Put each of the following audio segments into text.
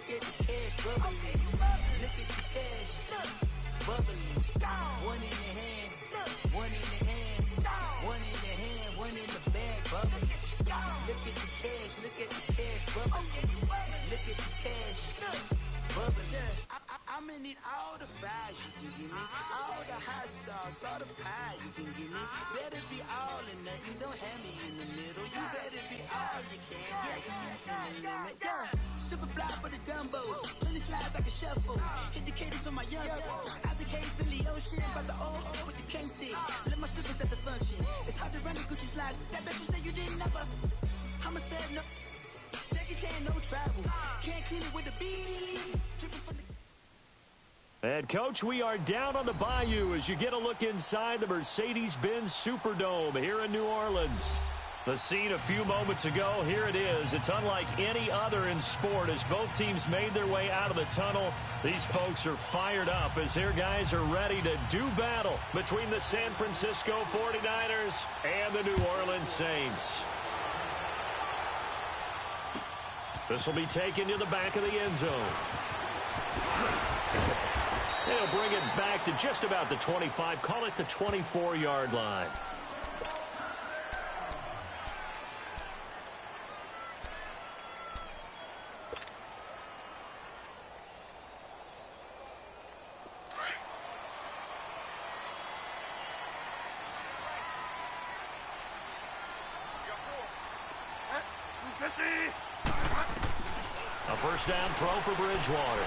look at the cash bubbly. Look at the cash, bubbly. One in the hand, one in the hand, one in the hand, one in the bag, bubbly. Look at the cash, bubbly. Look at the cash, bubbly. I'ma need all the fries you can give me, all the hot sauce, all the pie you can give me. Better be all or nothing, don't have me in the middle. You better be all you can, yeah. Super fly for the Dumbos, plenty slides like a shuffle. Hit the cadence on my young Isaac Hayes, Billy Ocean, but the old with the cane stick. Let my slippers at the function. It's hard to run the Gucci slides. That bet you say you didn't never. I'ma stand up. Jackie Chan, no travel. Can't clean it with the beat. Dripping from the. And, Coach, we are down on the bayou as you get a look inside the Mercedes-Benz Superdome here in New Orleans. The scene a few moments ago, here it is. It's unlike any other in sport as both teams made their way out of the tunnel. These folks are fired up as their guys are ready to do battle between the San Francisco 49ers and the New Orleans Saints. This will be taken to the back of the end zone. They'll bring it back to just about the 25, call it the 24-yard line. A first down throw for Bridgewater.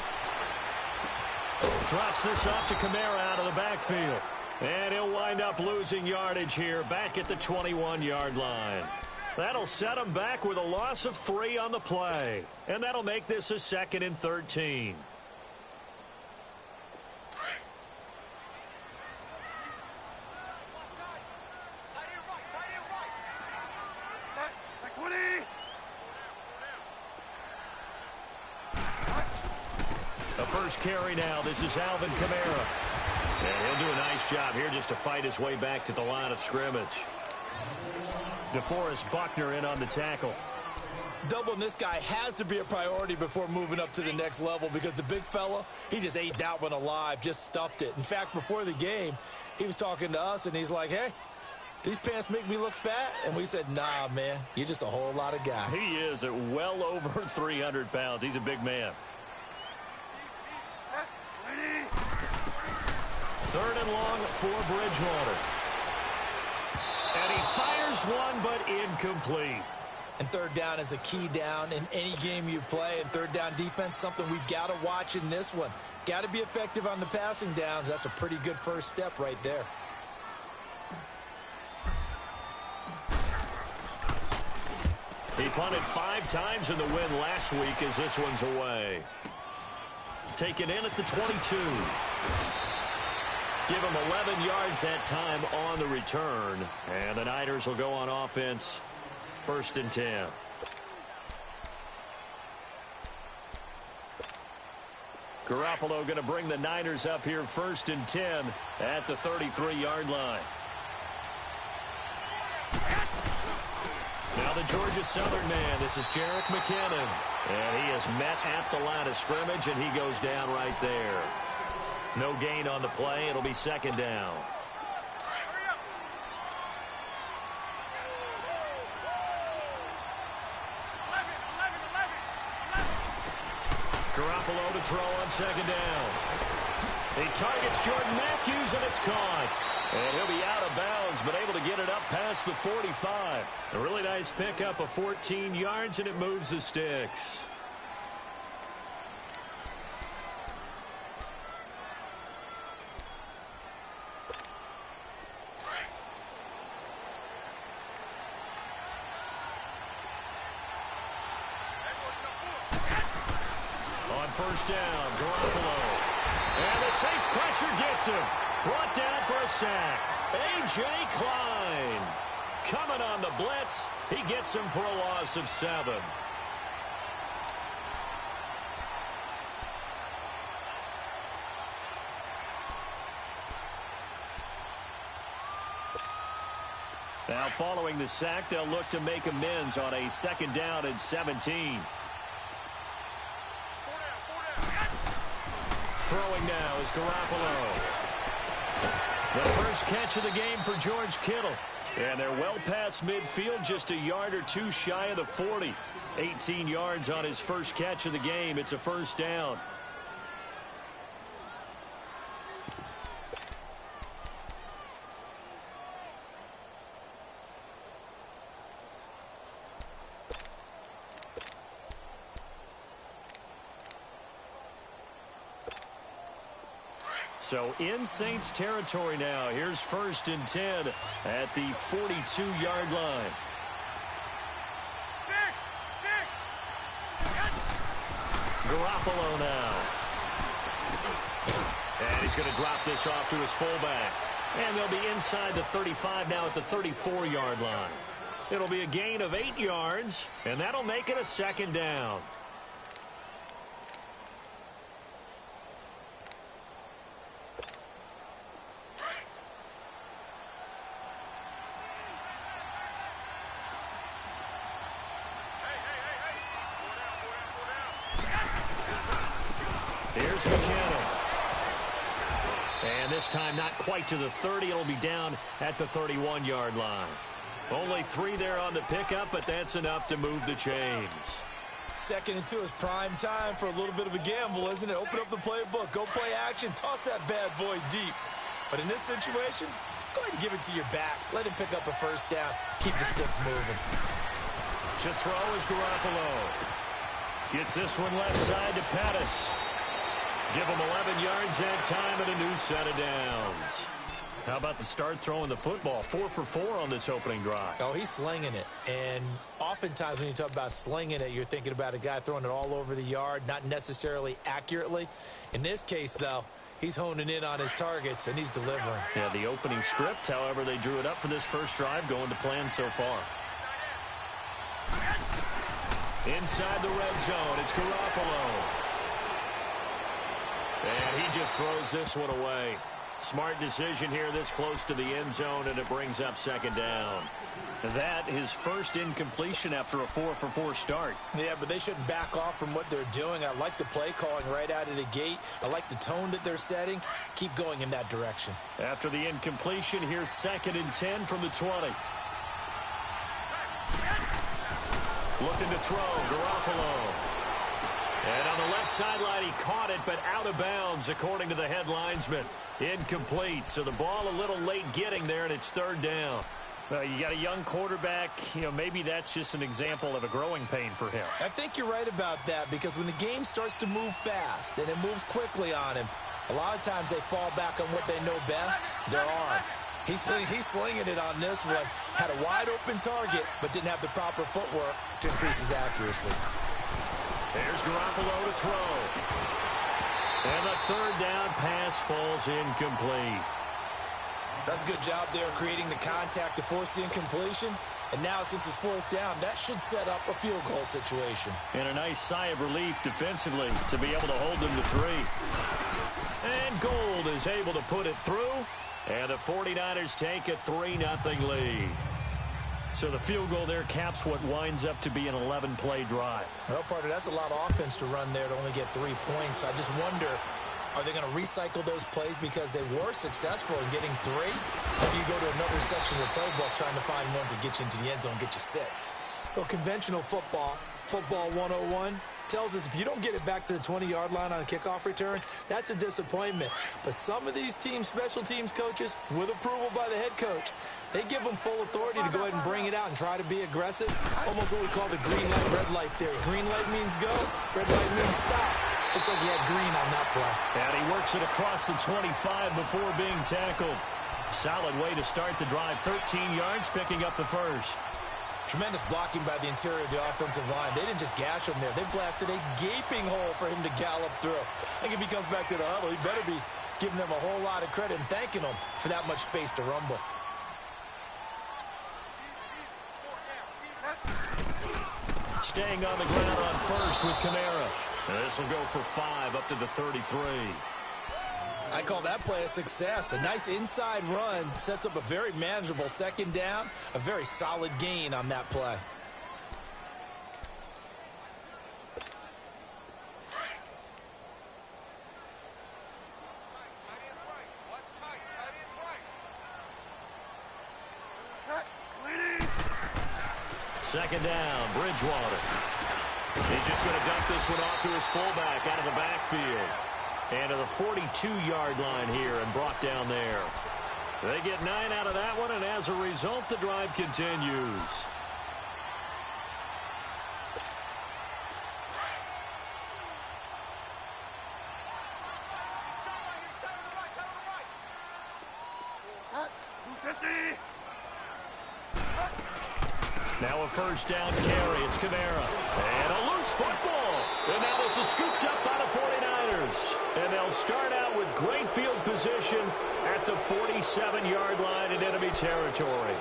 Drops this off to Kamara out of the backfield. And he'll wind up losing yardage here back at the 21-yard line. That'll set him back with a loss of 3 on the play. And that'll make this a 2nd and 13. Carry now. This is Alvin Kamara. And he'll do a nice job here just to fight his way back to the line of scrimmage. DeForest Buckner in on the tackle. Doubling this guy has to be a priority before moving up to the next level because the big fella, he just ate that one alive, just stuffed it. In fact, before the game, he was talking to us, and he's like, hey, these pants make me look fat? And we said, nah, man, you're just a whole lot of guy. He is at well over 300 pounds. He's a big man. 3rd and long for Bridgewater. And he fires one, but incomplete. And 3rd down is a key down in any game you play. And 3rd down defense, something we got to watch in this one. Got to be effective on the passing downs. That's a pretty good first step right there. He punted 5 times in the win last week as this one's away. Taken in at the 22. Give him 11 yards that time on the return. And the Niners will go on offense. 1st and 10. Garoppolo going to bring the Niners up here 1st and 10 at the 33-yard line. Now the Georgia Southern man. This is Jerick McKinnon. And he is met at the line of scrimmage, and he goes down right there. No gain on the play. It'll be 2nd down. Garoppolo to throw on 2nd down. He targets Jordan Matthews, and it's caught. And he'll be out of bounds, but able to get it up past the 45. A really nice pickup of 14 yards, and it moves the sticks. On 1st down, Garoppolo. And the Saints pressure gets him. Brought down for a sack. A.J. Klein. Coming on the blitz. He gets him for a loss of 7. Now following the sack, they'll look to make amends on a 2nd down and 17. Throwing now is Garoppolo. The first catch of the game for George Kittle. And they're well past midfield, just a yard or two shy of the 40. 18 yards on his first catch of the game. It's a first down. So in Saints territory now. Here's 1st and 10 at the 42-yard line. Garoppolo now. And he's going to drop this off to his fullback. And they'll be inside the 35 now at the 34-yard line. It'll be a gain of 8 yards, and that'll make it a second down. Here's McKinnon. And this time not quite to the 30. It'll be down at the 31-yard line. Only 3 there on the pickup, but that's enough to move the chains. 2nd and 2 is prime time for a little bit of a gamble, isn't it? Open up the playbook, go play action, toss that bad boy deep. But in this situation, go ahead and give it to your back. Let him pick up a first down. Keep the sticks moving. To throw is Garoppolo. Gets this one left side to Pettis. Give him 11 yards that time and a new set of downs. How about the start throwing the football? 4 for 4 on this opening drive. Oh, he's slinging it. And oftentimes when you talk about slinging it, you're thinking about a guy throwing it all over the yard, not necessarily accurately. In this case, though, he's honing in on his targets, and he's delivering. Yeah, the opening script, however, they drew it up for this first drive, going to plan so far. Inside the red zone, it's Garoppolo. And he just throws this one away. Smart decision here this close to the end zone, and it brings up second down. That his first incompletion after a 4 for 4 start. Yeah, but they shouldn't back off from what they're doing. I like the play calling right out of the gate. I like the tone that they're setting. Keep going in that direction. After the incompletion, here's 2nd and 10 from the 20. Looking to throw, Garoppolo. And on the left sideline, he caught it, but out of bounds, according to the head linesman. Incomplete, so the ball a little late getting there, and it's 3rd down. You got a young quarterback. Maybe that's just an example of a growing pain for him. I think you're right about that, because when the game starts to move fast and it moves quickly on him, a lot of times they fall back on what they know best, their arm. He's slinging it on this one. Had a wide-open target, but didn't have the proper footwork to increase his accuracy. There's Garoppolo to throw. And the 3rd down pass falls incomplete. That's a good job there creating the contact to force the incompletion. And now, since it's 4th down, that should set up a field goal situation. And a nice sigh of relief defensively to be able to hold them to 3. And Gold is able to put it through. And the 49ers take a 3-0 lead. So the field goal there caps what winds up to be an 11-play drive. Well, partner, that's a lot of offense to run there to only get 3 points. I just wonder, are they going to recycle those plays because they were successful in getting 3? Or do you go to another section of the playbook trying to find ones that get you into the end zone, get you 6? Well, conventional football 101, tells us if you don't get it back to the 20-yard line on a kickoff return, that's a disappointment. But some of these teams, special teams coaches, with approval by the head coach, they give them full authority to go ahead and bring it out and try to be aggressive. Almost what we call the green light, red light theory. Green light means go, red light means stop. Looks like he had green on that play. And he works it across the 25 before being tackled. Solid way to start the drive. 13 yards, picking up the first. Tremendous blocking by the interior of the offensive line. They didn't just gash him there. They blasted a gaping hole for him to gallop through. I think if he comes back to the huddle, he better be giving them a whole lot of credit and thanking them for that much space to rumble. Staying on the ground on first with Kamara. This will go for 5 up to the 33. I call that play a success. A nice inside run sets up a very manageable 2nd down. A very solid gain on that play. Second down, Bridgewater. He's just going to dump this one off to his fullback out of the backfield. And to the 42-yard line here and brought down there. They get 9 out of that one, and as a result, the drive continues. Now a first down carry. It's Kamara. And a loose football. And now this is scooped up by the 49ers. And they'll start out with great field position at the 47-yard line in enemy territory.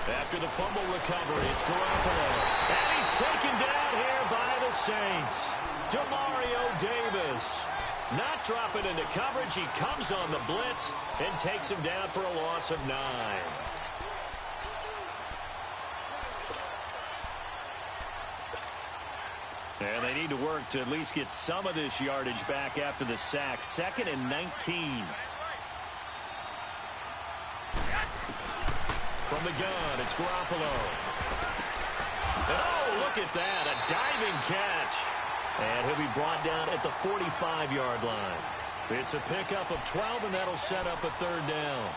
After the fumble recovery, it's Garoppolo. And he's taken down here by the Saints. Demario Davis. Not dropping into coverage. He comes on the blitz and takes him down for a loss of 9. And they need to work to at least get some of this yardage back after the sack. 2nd and 19. From the gun, it's Garoppolo. And oh, look at that, a diving catch. And he'll be brought down at the 45-yard line. It's a pickup of 12, and that'll set up a 3rd down.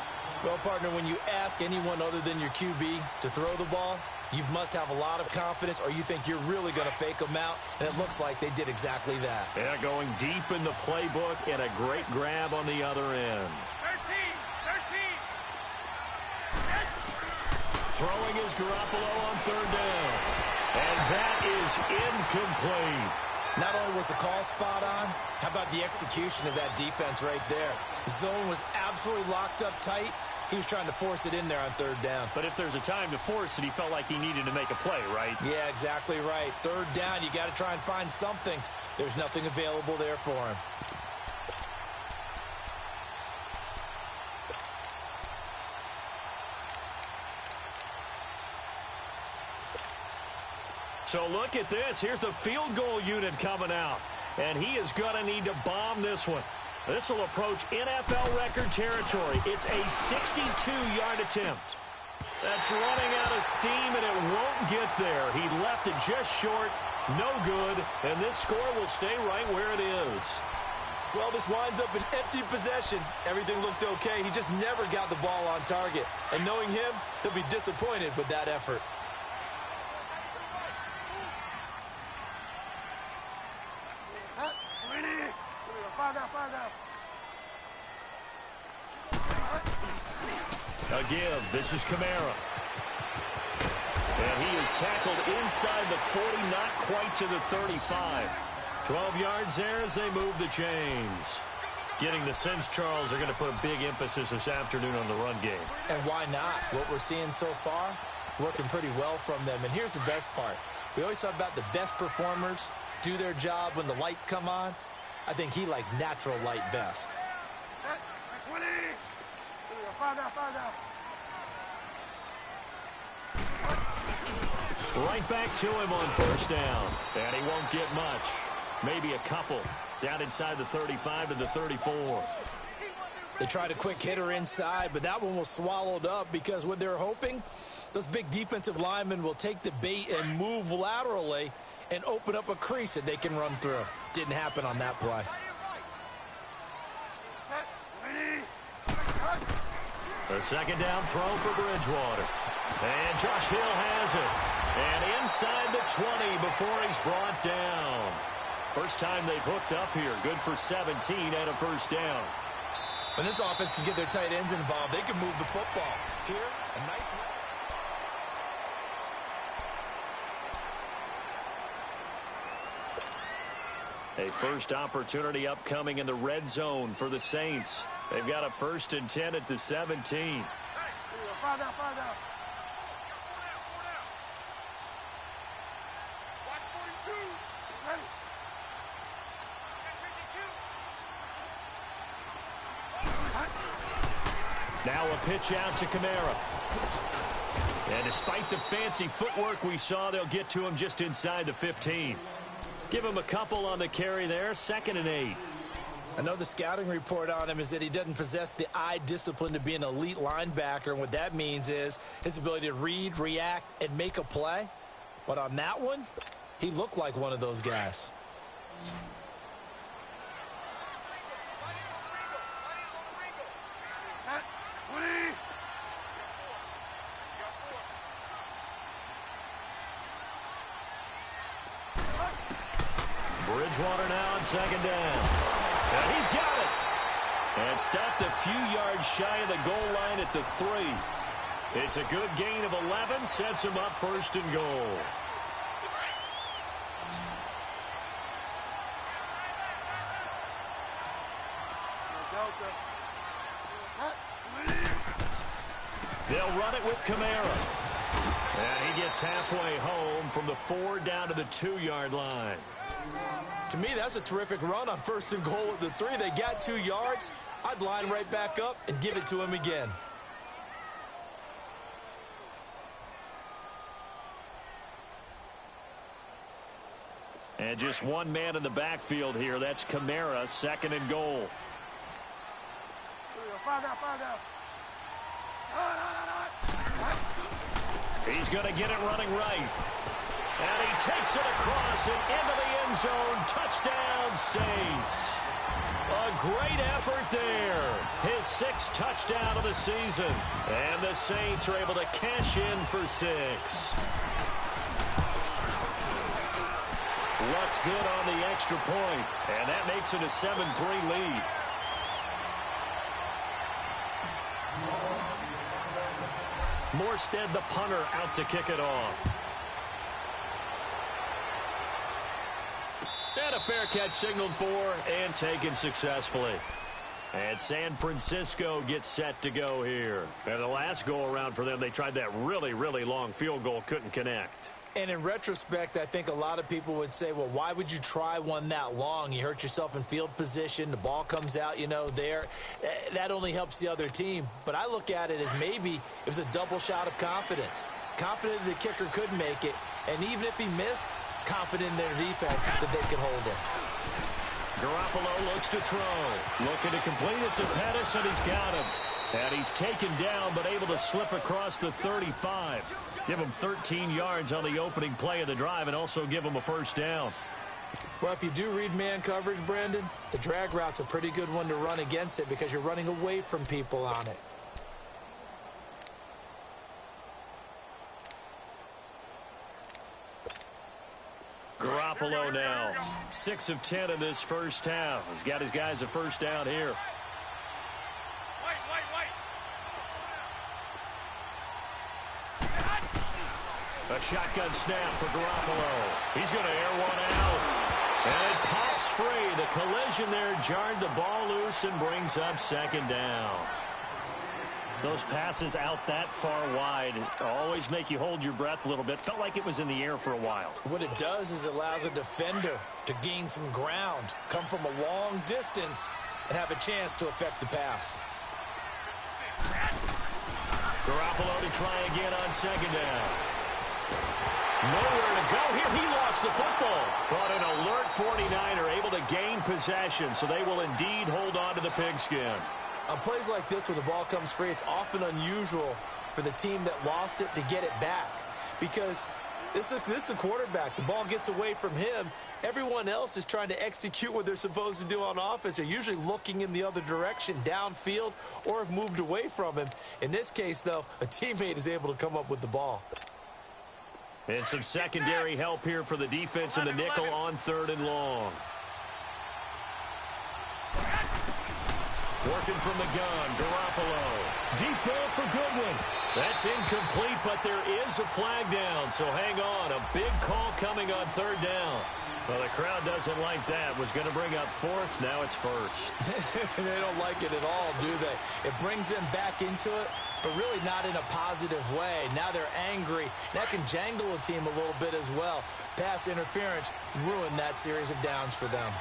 Well, partner, when you ask anyone other than your QB to throw the ball, you must have a lot of confidence, or you think you're really going to fake them out, and it looks like they did exactly that. Yeah, going deep in the playbook, and a great grab on the other end. Throwing is Garoppolo on 3rd down. And that is incomplete. Not only was the call spot on, how about the execution of that defense right there? The zone was absolutely locked up tight. He was trying to force it in there on 3rd down. But if there's a time to force it, he felt like he needed to make a play, right? Yeah, exactly right. 3rd down, you got to try and find something. There's nothing available there for him. So look at this. Here's the field goal unit coming out. And he is going to need to bomb this one. This will approach NFL record territory. It's a 62-yard attempt. That's running out of steam, and it won't get there. He left it just short. No good. And this score will stay right where it is. Well, this winds up an empty possession. Everything looked okay. He just never got the ball on target. And knowing him, he'll be disappointed with that effort. A give. This is Kamara. And he is tackled inside the 40, not quite to the 35. 12 yards there as they move the chains. Getting the sense Charles are going to put a big emphasis this afternoon on the run game. And why not? What we're seeing so far, working pretty well from them. And here's the best part. We always talk about the best performers do their job when the lights come on. I think he likes natural light best. Right back to him on 1st down. And he won't get much. Maybe a couple. Down inside the 35 to the 34. They tried a quick hitter inside, but that one was swallowed up because what they're hoping, those big defensive linemen will take the bait and move laterally and open up a crease that they can run through. Didn't happen on that play. The 2nd down throw for Bridgewater. And Josh Hill has it. And inside the 20 before he's brought down. First time they've hooked up here. Good for 17 and a 1st down. When this offense can get their tight ends involved, they can move the football. Here, a nice run. A first opportunity upcoming in the red zone for the Saints. They've got a 1st and 10 at the 17. Now a pitch out to Kamara. And despite the fancy footwork we saw, they'll get to him just inside the 15. Give him a couple on the carry there, 2nd and 8. I know the scouting report on him is that he doesn't possess the eye discipline to be an elite linebacker, and what that means is his ability to read, react, and make a play. But on that one, he looked like one of those guys. Bridgewater now on 2nd down. And he's got it. And stopped a few yards shy of the goal line at the 3. It's a good gain of 11. Sets him up 1st and goal. They'll run it with Kamara. And he gets halfway home from the 4 down to the 2-yard line. To me, that's a terrific run on 1st and goal at the 3. They got 2 yards. I'd line right back up and give it to him again. And just one man in the backfield here. That's Kamara, 2nd and goal. He's going to get it running right. And he takes it across and into the end zone. Touchdown, Saints. A great effort there. His 6th touchdown of the season. And the Saints are able to cash in for 6. Looks good on the extra point. And that makes it a 7-3 lead. Morstead, the punter, out to kick it off. And a fair catch signaled for and taken successfully. And San Francisco gets set to go here. And the last go-around for them, they tried that really, really long field goal, couldn't connect. And in retrospect, I think a lot of people would say, well, why would you try one that long? You hurt yourself in field position. The ball comes out, there. That only helps the other team. But I look at it as maybe it was a double shot of confidence. Confident the kicker could make it. And even if he missed, confident in their defense that they could hold him. Garoppolo looks to throw. Looking to complete it to Pettis, and he's got him. And he's taken down, but able to slip across the 35. Give him 13 yards on the opening play of the drive and also give him a 1st down. Well, if you do read man coverage, Brandon, the drag route's a pretty good one to run against it because you're running away from people on it. Garoppolo now, 6 of 10 in this first half. He's got his guys a 1st down here. A shotgun snap for Garoppolo. He's going to air one out. And it pops free. The collision there jarred the ball loose and brings up 2nd down. Those passes out that far wide always make you hold your breath a little bit. Felt like it was in the air for a while. What it does is it allows a defender to gain some ground, come from a long distance, and have a chance to affect the pass. Garoppolo to try again on 2nd down. Nowhere to go here. He lost the football. But an alert 49er able to gain possession, so they will indeed hold on to the pigskin. On plays like this, when the ball comes free, it's often unusual for the team that lost it to get it back. Because this is the quarterback. The ball gets away from him. Everyone else is trying to execute what they're supposed to do on offense. They're usually looking in the other direction, downfield, or have moved away from him. In this case, though, a teammate is able to come up with the ball. And some secondary help here for the defense in the nickel on 3rd and long. Working from the gun, Garoppolo. Deep ball for Goodwin. That's incomplete, but there is a flag down, so hang on. A big call coming on 3rd down. Well, the crowd doesn't like that. Was going to bring up 4th. Now it's 1st. They don't like it at all, do they? It brings them back into it, but really not in a positive way. Now they're angry. That can jangle a team a little bit as well. Pass interference ruined that series of downs for them.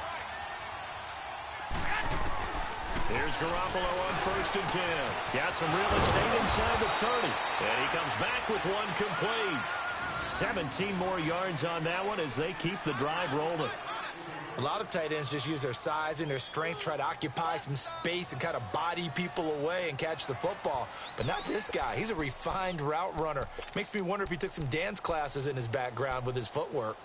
Here's Garoppolo on 1st and 10. Got some real estate inside the 30. And he comes back with one complete. 17 more yards on that one as they keep the drive rolling. A lot of tight ends just use their size and their strength, try to occupy some space and kind of body people away and catch the football. But not this guy. He's a refined route runner. Makes me wonder if he took some dance classes in his background with his footwork.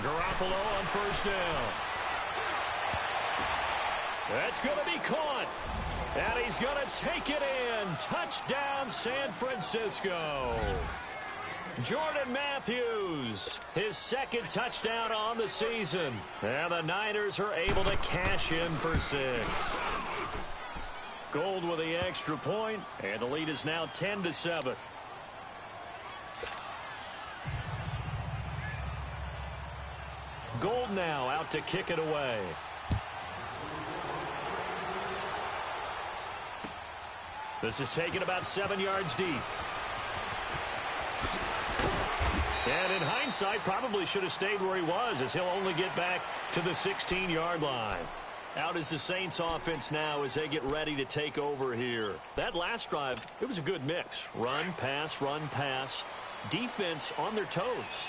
Garoppolo on 1st down. That's going to be caught. And he's going to take it in. Touchdown, San Francisco. Jordan Matthews, his 2nd touchdown on the season. And the Niners are able to cash in for 6. Gold with the extra point, and the lead is now 10-7. Gold now out to kick it away. This is taken about 7 yards deep. And in hindsight, probably should have stayed where he was, as he'll only get back to the 16-yard line. Out is the Saints offense now as they get ready to take over here. That last drive, it was a good mix. Run, pass, defense on their toes.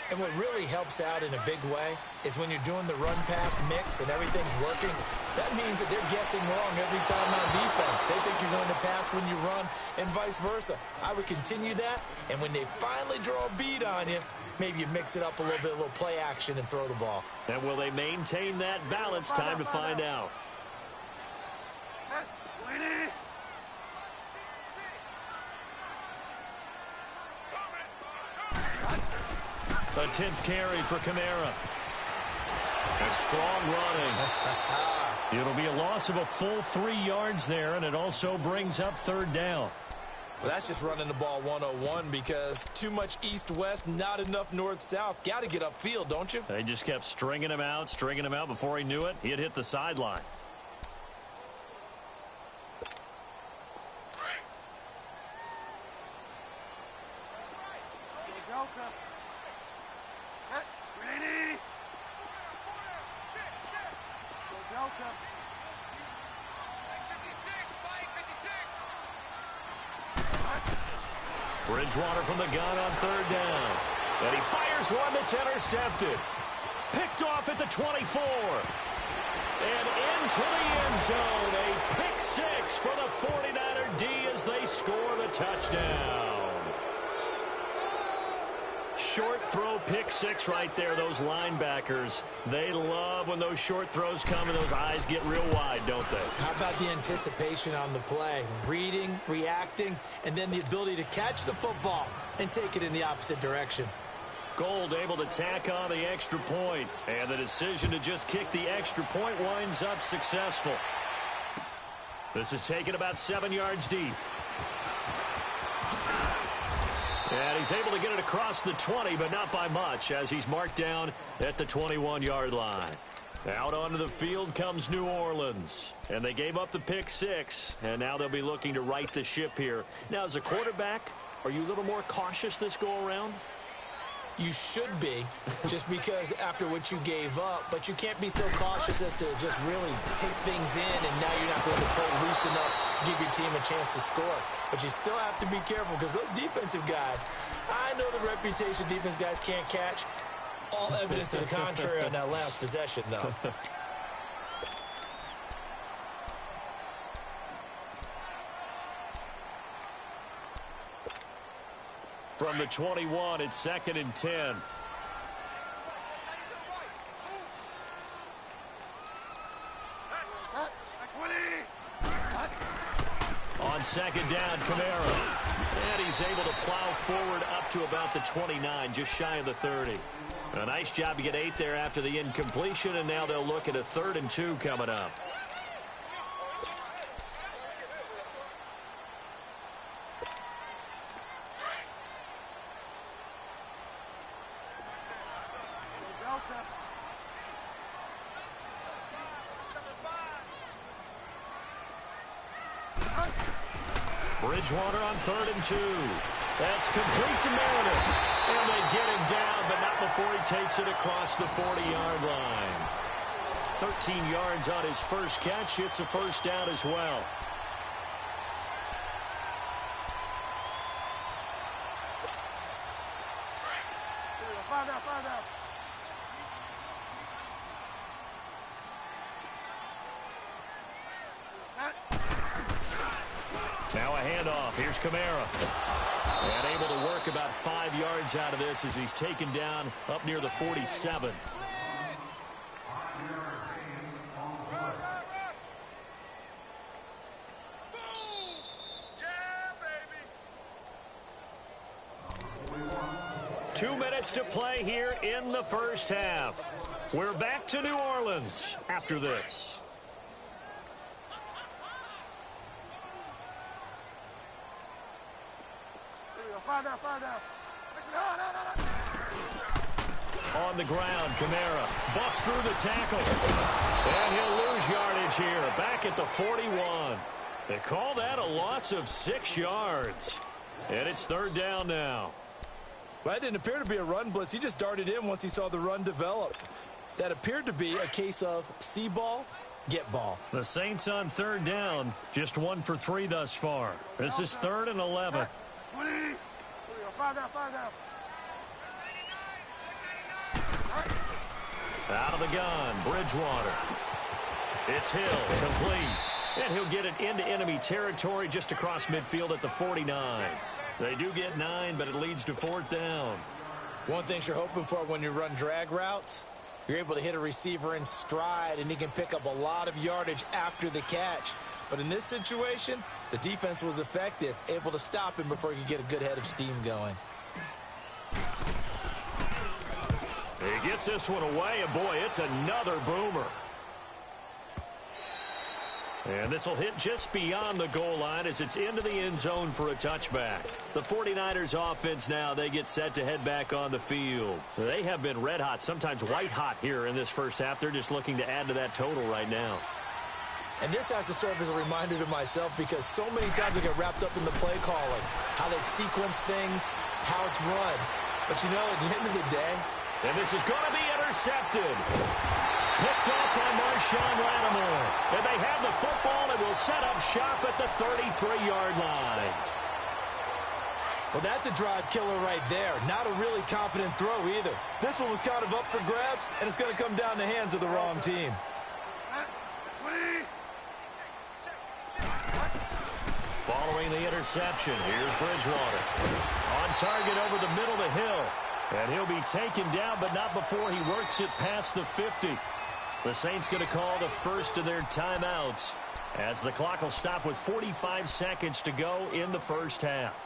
And what really helps out in a big way is when you're doing the run-pass mix and everything's working, that means that they're guessing wrong every time on defense. They think you're going to pass when you run and vice versa. I would continue that, and when they finally draw a bead on you, maybe you mix it up a little bit, a little play action and throw the ball. And will they maintain that balance? Time to find out. A 10th carry for Kamara. A strong running. It'll be a loss of a full 3 yards there, and it also brings up 3rd down. Well, that's just running the ball 101 because too much east-west, not enough north-south. Got to get upfield, don't you? They just kept stringing him out. Before he knew it, he had hit the sideline. Bridgewater from the gun on 3rd down. And he fires one that's intercepted. Picked off at the 24. And into the end zone. A pick 6 for the 49er D as they score the touchdown. Short throw pick 6 right there. Those linebackers, they love when those short throws come and those eyes get real wide, don't they? How about the anticipation on the play? Reading, reacting, and then the ability to catch the football and take it in the opposite direction. Gold able to tack on the extra point, and the decision to just kick the extra point winds up successful. This is taken about 7 yards deep. And he's able to get it across the 20, but not by much, as he's marked down at the 21-yard line. Out onto the field comes New Orleans. And they gave up the pick 6, and now they'll be looking to right the ship here. Now, as a quarterback, are you a little more cautious this go-around? You should be, just because after what you gave up, but you can't be so cautious as to just really take things in, and now you're not going to pull loose enough to give your team a chance to score. But you still have to be careful, because those defensive guys, I know the reputation defense guys can't catch. All evidence to the contrary on that last possession, though. From the 21, it's 2nd and 10. On 2nd down, Kamara. And he's able to plow forward up to about the 29, just shy of the 30. A nice job to get 8 there after the incompletion, and now they'll look at a 3rd and 2 coming up. Bridgewater on 3rd and 2. That's complete to Meredith. And they get him down, but not before he takes it across the 40-yard line. 13 yards on his first catch. It's a first down as well. Now a handoff. Here's Kamara. And able to work about 5 yards out of this as he's taken down up near the 47. Two minutes to play here in the first half. We're back to New Orleans after this. On the ground, Kamara busts through the tackle. And he'll lose yardage here, back at the 41. They call that a loss of 6 yards. And it's 3rd down now. Well, that didn't appear to be a run blitz. He just darted in once he saw the run develop. That appeared to be a case of see ball, get ball. The Saints on 3rd down, just 1 for 3 thus far. This is 3rd and 11. Out of the gun, Bridgewater. It's Hill, complete. And he'll get it into enemy territory just across midfield at the 49. They do get 9, but it leads to 4th down. One thing you're hoping for when you run drag routes, you're able to hit a receiver in stride, and he can pick up a lot of yardage after the catch. But in this situation, the defense was effective, able to stop him before he could get a good head of steam going. He gets this one away, and boy, it's another boomer. And this will hit just beyond the goal line as it's into the end zone for a touchback. The 49ers offense now, they get set to head back on the field. They have been red hot, sometimes white hot here in this first half. They're just looking to add to that total right now. And this has to serve as a reminder to myself because so many times I get wrapped up in the play calling, how they sequence things, how it's run. But you know, at the end of the day, and this is going to be intercepted. Picked off by Marshawn Lattimore. And they have the football and will set up shop at the 33-yard line. Well, that's a drive killer right there. Not a really confident throw either. This one was kind of up for grabs, and it's going to come down the hands of the wrong team. Following the interception, here's Bridgewater. On target over the middle to Hill. And he'll be taken down, but not before he works it past the 50. The Saints going to call the first of their timeouts as the clock will stop with 45 seconds to go in the first half.